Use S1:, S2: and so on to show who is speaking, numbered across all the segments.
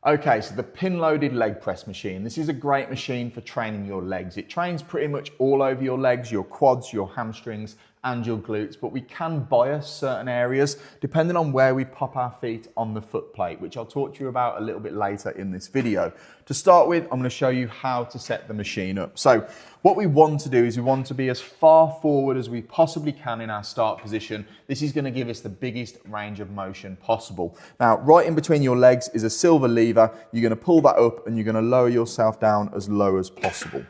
S1: Okay, so the pin-loaded leg press machine. This is a great machine for training your legs. It trains pretty much all over your legs, your quads, your hamstrings, and your glutes, but we can bias certain areas depending on where we pop our feet on the foot plate, which I'll talk to you about a little bit later in this video. To start with, I'm going to show you how to set the machine up. So what we want to do is we want to be as far forward as we possibly can in our start position. This is going to give us the biggest range of motion possible. Now, right in between your legs is a silver lever. You're going to pull that up and you're going to lower yourself down as low as possible.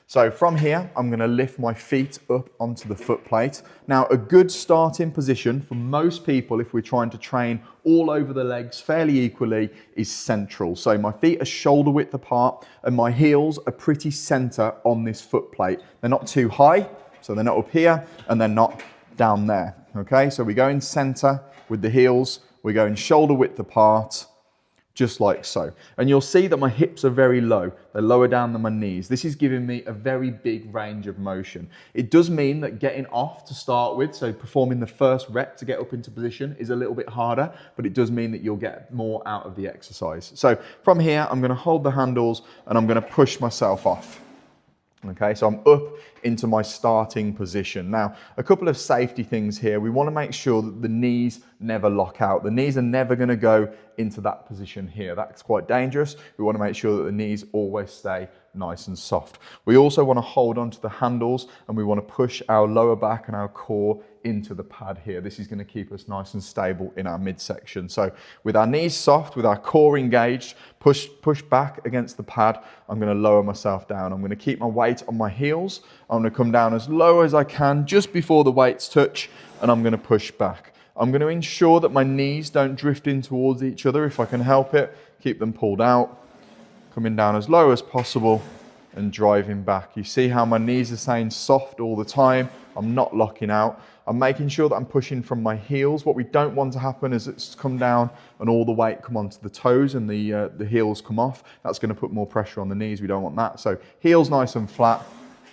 S1: So from here, I'm going to lift my feet up onto the foot plate. Now, a good starting position for most people, if we're trying to train all over the legs fairly equally, is central. So my feet are shoulder width apart and my heels are pretty center on this foot plate. They're not too high, so they're not up here and they're not down there. Okay, so we go in center with the heels, we're going shoulder width apart, just like so. And you'll see that my hips are very low. They're lower down than my knees. This is giving me a very big range of motion. It does mean that getting off to start with, so performing the first rep to get up into position, is a little bit harder, but it does mean that you'll get more out of the exercise. So from here, I'm going to hold the handles and I'm going to push myself off. Okay, so I'm up into my starting position. Now, a couple of safety things here. We want to make sure that the knees never lock out. The knees are never going to go into that position here. That's quite dangerous. We want to make sure that the knees always stay nice and soft. We also want to hold onto the handles and we want to push our lower back and our core into the pad here. This is going to keep us nice and stable in our midsection. So with our knees soft, with our core engaged, push back against the pad, I'm going to lower myself down. I'm going to keep my weight on my heels. I'm going to come down as low as I can just before the weights touch, and I'm going to push back. I'm going to ensure that my knees don't drift in towards each other if I can help it. Keep them pulled out. Coming down as low as possible and driving back. You see how my knees are staying soft all the time. I'm not locking out. I'm making sure that I'm pushing from my heels. What we don't want to happen is it's come down and all the weight come onto the toes and the heels come off. That's going to put more pressure on the knees. We don't want that. So heels nice and flat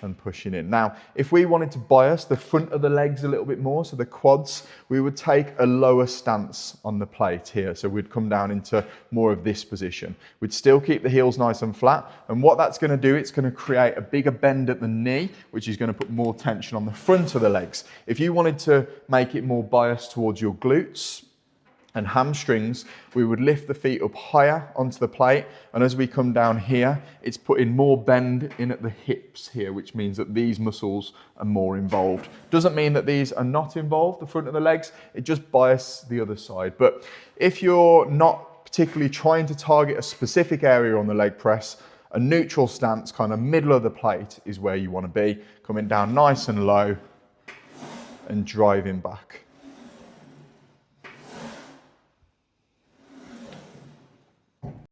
S1: and pushing in. Now, if we wanted to bias the front of the legs a little bit more, so the quads, we would take a lower stance on the plate here. So we'd come down into more of this position. We'd still keep the heels nice and flat. And what that's going to do, it's going to create a bigger bend at the knee, which is going to put more tension on the front of the legs. If you wanted to make it more biased towards your glutes and hamstrings, we would lift the feet up higher onto the plate, and as we come down here, it's putting more bend in at the hips here, which means that these muscles are more involved. Doesn't mean that these are not involved, the front of the legs, it just biases the other side. But if you're not particularly trying to target a specific area on the leg press, a neutral stance, kind of middle of the plate, is where you want to be, coming down nice and low and driving back.